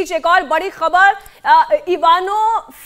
बीच एक और बड़ी खबर, इवानो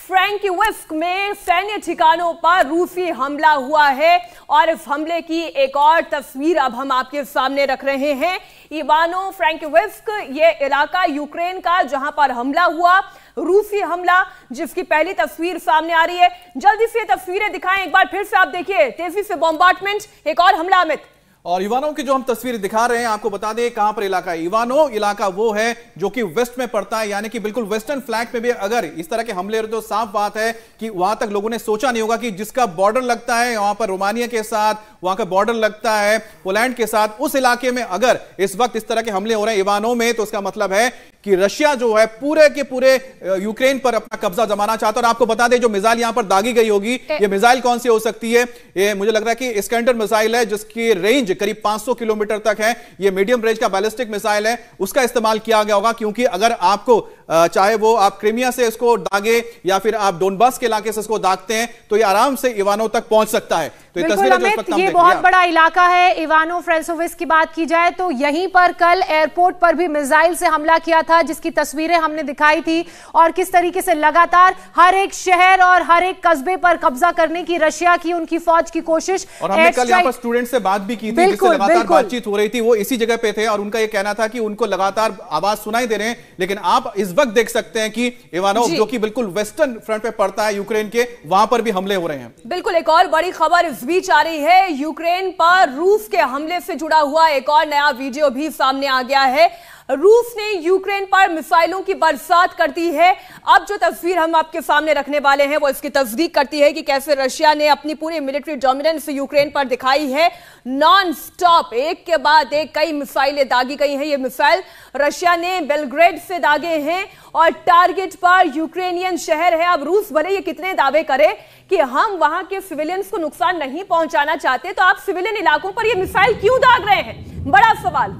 फ्रैंकोविस्क में सैन्य ठिकानों पर रूसी हमला हुआ है और इस हमले की एक और तस्वीर अब हम आपके सामने रख रहे हैं। इवानो फ्रैंकोविस्क ये इलाका यूक्रेन का जहां पर हमला हुआ, रूसी हमला, जिसकी पहली तस्वीर सामने आ रही है। जल्दी से तस्वीरें दिखाएं एक बार फिर से, आप देखिए तेजी से बॉम्बार्डमेंट, एक और हमला। अमित, और इवानो की जो हम तस्वीरें दिखा रहे हैं, आपको बता दें कहां पर इलाका है। इवानो इलाका वो है जो कि वेस्ट में पड़ता है, यानी कि बिल्कुल वेस्टर्न फ्लैग पे भी अगर इस तरह के हमले हो तो साफ बात है कि वहां तक लोगों ने सोचा नहीं होगा कि जिसका बॉर्डर लगता है वहां पर रोमानिया के साथ, वहां का बॉर्डर लगता है पोलैंड के साथ, उस इलाके में अगर इस वक्त इस तरह के हमले हो रहे हैं इवानो में, तो इसका मतलब है कि रशिया जो है पूरे के पूरे यूक्रेन पर अपना कब्जा जमाना चाहता है। और आपको बता दें जो मिसाइल यहां पर दागी गई होगी, ये मिसाइल कौन सी हो सकती है? ये मुझे लग रहा है कि इस्कैंडर मिसाइल है, जिसकी रेंज करीब 500 किलोमीटर तक है। ये मीडियम रेंज का बैलिस्टिक मिसाइल है, उसका इस्तेमाल किया गया होगा। क्योंकि अगर आपको चाहे वो आप क्रीमिया से इसको दागे या फिर आप डोनबास के इलाके से इसको दागते हैं, तो ये आराम से इवानो तक पहुंच सकता है। तो ये बहुत बड़ा इलाका है इवानो फ्रैंकोविस्क की बात की जाए तो यहीं पर कल एयरपोर्ट पर भी मिसाइल से हमला किया था, जिसकी तस्वीरें हमने दिखाई थी। और किस तरीके से लगातार हर एक शहर और हर एक कस्बे पर कब्जा करने की रशिया की, उनकी फौज की कोशिश। और हमने कल यहाँ पर स्टूडेंट से बात भी की थी, जिससे लगातार बातचीत हो रही थी, वो इसी जगह पे थे और उनका ये कहना था कि उनको लगातार आवाज सुनाई दे रहे हैं। लेकिन आप इस वक्त देख सकते हैं कि इवानो जो कि बिल्कुल वेस्टर्न फ्रंट पे पड़ता है यूक्रेन के, वहां पर भी हमले हो रहे हैं। बिल्कुल, एक और बड़ी खबर इस बीच आ रही है। यूक्रेन पर रूस के हमले से जुड़ा हुआ एक और नया वीडियो भी सामने आ गया है। रूस ने यूक्रेन पर मिसाइलों की बरसात कर दी है। अब जो तस्वीर हम आपके सामने रखने वाले हैं वो इसकी तस्दीक करती है कि कैसे रशिया ने अपनी पूरी मिलिट्री डोमिनेंस यूक्रेन पर दिखाई है। नॉन स्टॉप एक के बाद एक कई मिसाइलें दागी गई हैं। ये मिसाइल रशिया ने बेलग्रेड से दागे हैं और टारगेट पर यूक्रेनियन शहर है। अब रूस भले ये कितने दावे करे कि हम वहां के सिविलियंस को नुकसान नहीं पहुंचाना चाहते, तो आप सिविलियन इलाकों पर ये मिसाइल क्यों दाग रहे हैं? बड़ा सवाल।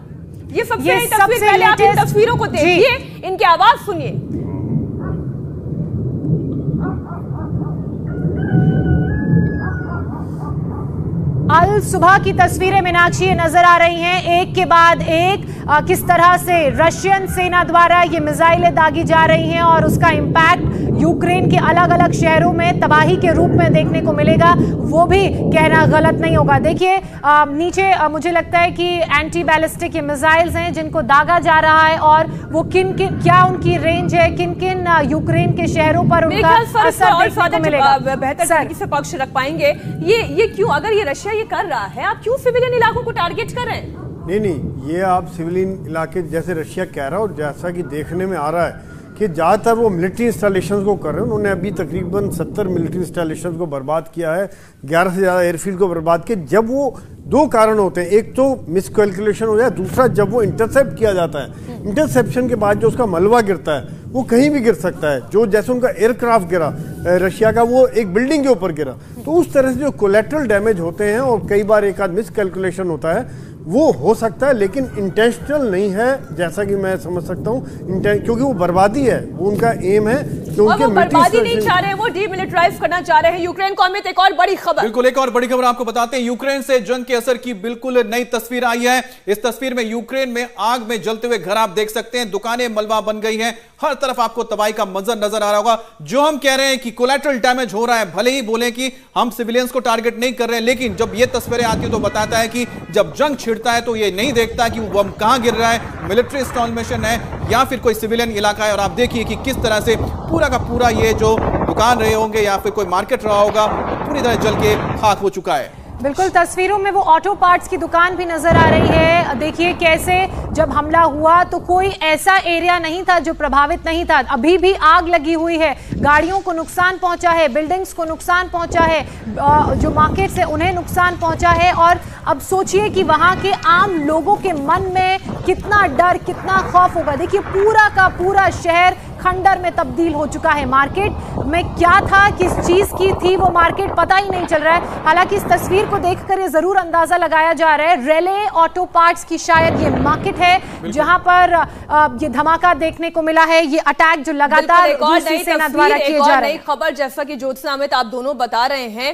ये सबसे तस्वीर, पहले आप इन तस्वीरों को देखिए, इनकी आवाज सुनिए। अल सुबह की तस्वीरें मीनाक्षी नजर आ रही हैं, एक के बाद एक किस तरह से रशियन सेना द्वारा ये मिसाइलें दागी जा रही हैं और उसका इंपैक्ट यूक्रेन के अलग अलग शहरों में तबाही के रूप में देखने को मिलेगा, वो भी कहना गलत नहीं होगा। देखिए नीचे मुझे लगता है कि एंटी बैलिस्टिक ये मिसाइल्स हैं जिनको दागा जा रहा है और वो किन क्या उनकी रेंज है, किन किन यूक्रेन के शहरों पर उनका असर देखने को मिलेगा। बेहतर तरीके से पक्ष रख पाएंगे। ये क्यों, अगर ये रशिया ये कर रहा है, आप क्यों सिविलियन इलाकों को टारगेट कर रहे हैं? नहीं, ये आप सिविलियन इलाके जैसे रशिया कह रहा है और जैसा कि देखने में आ रहा है कि ज़्यादातर वो मिलिट्री इंस्टॉलेशंस को कर रहे हैं। उन्होंने अभी तकरीबन 70 मिलिट्री इंस्टॉलेशंस को बर्बाद किया है, 11 से ज़्यादा एयरफील्ड को बर्बाद किया। जब वो दो कारण होते हैं, एक तो मिसकैलकुलेशन हो जाए, दूसरा जब वो इंटरसेप्ट किया जाता है, इंटरसेप्शन के बाद जो उसका मलबा गिरता है वो कहीं भी गिर सकता है। जो जैसे उनका एयरक्राफ्ट गिरा रशिया का, वो एक बिल्डिंग के ऊपर गिरा, तो उस तरह से जो कोलेटरल डैमेज होते हैं और कई बार एक आध मिसकैलकुलेशन होता है, वो हो सकता है, लेकिन इंटेंशनल नहीं है जैसा कि मैं समझ सकता हूँ। क्योंकि वो बर्बादी है, वो उनका एम है कि उनके बर्बादी नहीं चाह रहे, वो डीमिलिटराइज करना चाह रहे हैं यूक्रेन को। अमित, एक और बड़ी खबर, बिल्कुल एक और बड़ी खबर आपको बताते हैं। यूक्रेन से जंग के असर की बिल्कुल नई तस्वीर आई है। इस तस्वीर में यूक्रेन में आग में जलते हुए घर आप देख सकते हैं, दुकानें मलबा बन गई हैं, हर तरफ आपको तबाही का मंजर नजर आ रहा होगा। जो हम कह रहे हैं कि कोलैटरल डैमेज हो रहा है, भले ही बोले कि हम सिविलियंस को टारगेट नहीं कर रहे हैं, लेकिन जब ये तस्वीरें आती है तो बताता है कि जब जंग छिड़ता है तो ये नहीं देखता कि वो बम कहां गिर रहा है, मिलिट्री इंस्टॉलेशन है या फिर कोई सिविलियन इलाका है। और आप देखिए कि किस तरह से पूरा का पूरा ये जो दुकान रहे होंगे या फिर कोई मार्केट रहा होगा, पूरी तरह जल के खाक हो चुका है। बिल्कुल, तस्वीरों में वो ऑटो पार्ट्स की दुकान भी नजर आ रही है। देखिए कैसे जब हमला हुआ तो कोई ऐसा एरिया नहीं था जो प्रभावित नहीं था, अभी भी आग लगी हुई है, गाड़ियों को नुकसान पहुंचा है, बिल्डिंग्स को नुकसान पहुंचा है, जो मार्केट्स है उन्हें नुकसान पहुंचा है। और अब सोचिए कि वहां के आम लोगों के मन में कितना डर, कितना खौफ होगा। देखिए पूरा का पूरा शहर खंडर में तब्दील हो चुका है। मार्केट में क्या था, किस चीज की थी वो मार्केट पता ही नहीं चल रहा है। हालांकि इस तस्वीर को देखकर ये जरूर अंदाजा लगाया जा रहा है रेले ऑटो पार्ट्स की शायद ये मार्केट है जहां पर ये धमाका देखने को मिला है। ये अटैक जो लगातार रूसी सेना द्वारा किए जा रहे हैं। खबर जैसा कि ज्योत्सना, अमित, आप दोनों बता रहे हैं,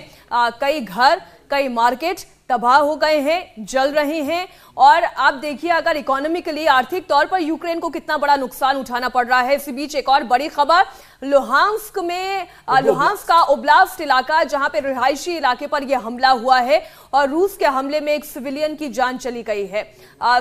कई घर, कई मार्केट, तबाह हो गए हैं, जल रहे हैं। और आप देखिए अगर इकोनॉमिकली आर्थिक तौर पर यूक्रेन को कितना बड़ा नुकसान उठाना पड़ रहा है। इसी बीच एक और बड़ी खबर, लुहांस्क में लुहांस्क का ओब्लास्ट इलाका जहां पे रिहायशी इलाके पर यह हमला हुआ है और रूस के हमले में एक सिविलियन की जान चली गई है।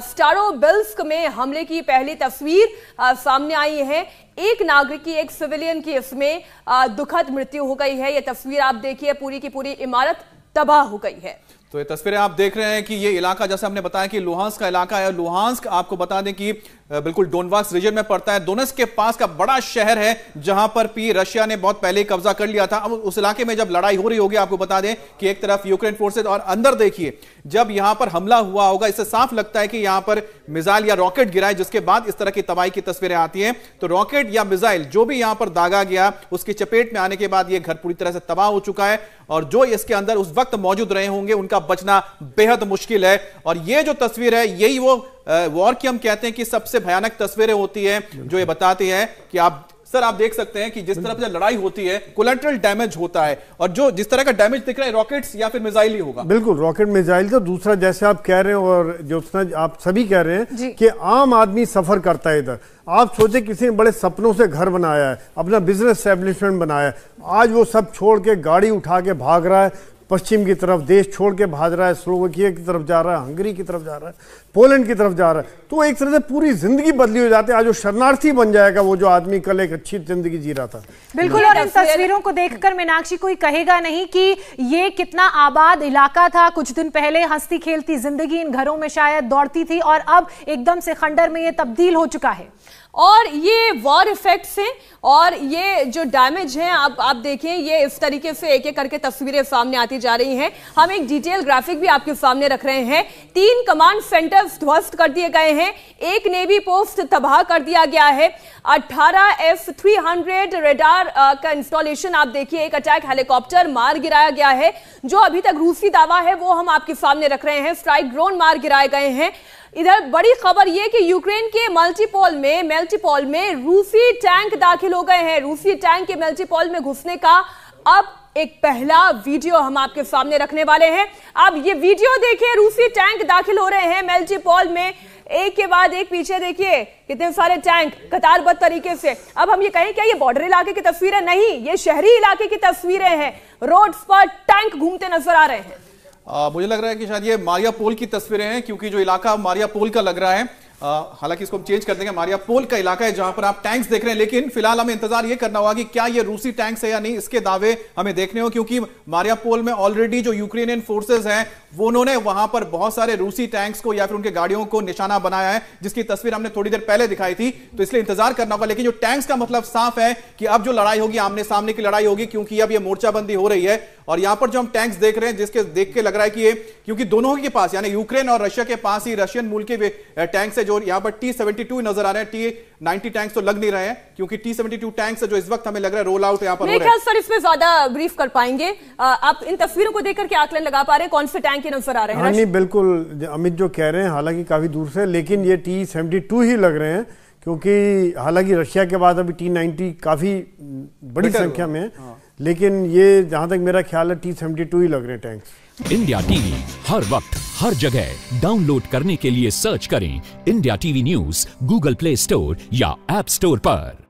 स्टारोबिल्स्क में हमले की पहली तस्वीर सामने आई है। एक नागरिक की, एक सिविलियन की इसमें दुखद मृत्यु हो गई है। यह तस्वीर आप देखिए, पूरी की पूरी इमारत तबाह हो गई है। तो ये तस्वीरें आप देख रहे हैं कि ये इलाका, जैसे हमने बताया कि लुहांस्क का इलाका है। लुहांस्क आपको बता दें कि बिल्कुल डोनबास रीजन में पड़ता है। दोनेत्स्क के पास का बड़ा शहर है जहां पर रशिया ने बहुत पहले कब्जा कर लिया था। अब उस इलाके में जब लड़ाई हो रही होगी, आपको बता दें कि एक तरफ यूक्रेन फोर्सेज और अंदर देखिए जब यहां पर हमला हुआ होगा, इससे साफ लगता है कि यहां पर मिसाइल या रॉकेट गिरा है, जिसके बाद इस तरह की तबाही की तस्वीरें आती हैं। तो रॉकेट या मिसाइल जो भी यहां पर दागा गया, उसकी चपेट में आने के बाद यह घर पूरी तरह से तबाह हो चुका है और जो इसके अंदर उस वक्त मौजूद रहे होंगे उनका बचना बेहद मुश्किल है। और ये जो तस्वीर है, यही वो वॉर की हम कहते हैं कि सबसे भयानक तस्वीरें होती है, जो ये बताती है कि आप देख सकते हैं कि जिस तरह से लड़ाई होती है कोलैटरल डैमेज होता है। और जो जिस तरह का डैमेज दिख रहा है, रॉकेट्स या फिर मिसाइल ही होगा। बिल्कुल, रॉकेट मिसाइल। तो दूसरा, जैसे आप कह रहे हैं और जो आप सभी कह रहे हैं कि आम आदमी सफर करता है इधर। आप सोचे किसी ने बड़े सपनों से घर बनाया है, अपना बिजनेस एस्टेब्लिशमेंट बनाया है, आज वो सब छोड़ के गाड़ी उठा के भाग रहा है पश्चिम की तरफ, देश छोड़ के भाग रहा है, स्लोवाकिया की तरफ जा रहा है, हंगरी की तरफ जा रहा है, पोलैंड की तरफ जा रहा है। तो एक तरह से पूरी जिंदगी बदली हो जाती है। आज वो शरणार्थी बन जाएगा वो जो आदमी कल एक अच्छी जिंदगी जी रहा था। बिल्कुल, और इन तस्वीरों को देखकर मीनाक्षी कोई कहेगा नहीं कि ये कितना आबाद इलाका था। कुछ दिन पहले हंसती खेलती जिंदगी इन घरों में शायद दौड़ती थी और अब एकदम से खंडर में ये तब्दील हो चुका है। और ये वॉर इफेक्ट्स हैं और ये जो डैमेज है, आप देखें, ये इस तरीके से एक एक करके तस्वीरें सामने आती जा रही हैं। हम एक डिटेल ग्राफिक भी आपके सामने रख रहे हैं। 3 कमांड सेंटर्स ध्वस्त कर दिए गए हैं, एक नेवी पोस्ट तबाह कर दिया गया है, 18 F-300 रेडार का इंस्टॉलेशन आप देखिए, एक अटैक हेलीकॉप्टर मार गिराया गया है, जो अभी तक रूसी दावा है वो हम आपके सामने रख रहे हैं। स्ट्राइक ड्रोन मार गिराए गए हैं। इधर बड़ी खबर यह कि यूक्रेन के मेल्टिपोल में रूसी टैंक दाखिल हो गए हैं। रूसी टैंक के मेल्टिपोल में घुसने का अब एक पहला वीडियो हम आपके सामने रखने वाले हैं। अब ये वीडियो देखिए, रूसी टैंक दाखिल हो रहे हैं मेल्टिपोल में, एक के बाद एक। पीछे देखिए कितने सारे टैंक कतारबद्ध तरीके से। अब हम ये कहें क्या ये बॉर्डर इलाके की तस्वीरें? नहीं, ये शहरी इलाके की तस्वीरें हैं। रोड्स पर टैंक घूमते नजर आ रहे हैं। मुझे लग रहा है कि शायद ये मारियापोल की तस्वीरें हैं, क्योंकि जो इलाका मारियापोल का लग रहा है, हालांकि इसको हम चेंज कर देंगे, मारियापोल का इलाका है जहां पर आप टैंक्स देख रहे हैं। लेकिन फिलहाल हमें इंतजार ये करना होगा कि क्या ये रूसी टैंक्स है या नहीं, इसके दावे हमें देखने हो, क्योंकि मारियापोल में ऑलरेडी जो यूक्रेनियन फोर्सेस हैं वो उन्होंने वहां पर बहुत सारे रूसी टैंक्स को या फिर उनके गाड़ियों को निशाना बनाया है, जिसकी तस्वीर हमने थोड़ी देर पहले दिखाई थी। तो इसलिए इंतजार करना होगा। लेकिन जो टैंक्स का मतलब साफ है कि अब जो लड़ाई होगी, आमने सामने की लड़ाई होगी, क्योंकि अब ये मोर्चाबंदी हो रही है। और यहां पर जो हम टैंक्स देख रहे हैं, जिसके देख के लग रहा है कि ये, क्योंकि दोनों के पास यानी यूक्रेन और रशिया के पास ही रशियन मूल के टैंक्स है, जो यहां पर T-72 नजर आ रहे हैं। T-90 टैंक्स तो लग नहीं रहे हैं, क्योंकि T-72 टैंक्स है जो इस वक्त हमें लग रहा है रोल आउट यहां पर हो रहा है। सर इसमें ज्यादा ब्रीफ कर पाएंगे आप? इन तस्वीरों को देखकर क्या आकलन लगा पा रहे हैं, कौन से टैंक नजर आ रहे हैं? नहीं, बिल्कुल अमित जो कह रहे हैं, हालांकि काफी दूर से, लेकिन ये T-72 ही लग रहे हैं, क्योंकि हालांकि रशिया के बाद अभी T-90 काफी बड़ी संख्या में है। लेकिन ये जहां तक मेरा ख्याल है T-72 ही लग रहे हैं टैंक्स। इंडिया टीवी हर वक्त हर जगह डाउनलोड करने के लिए सर्च करें India TV news Google play store या ऐप स्टोर पर।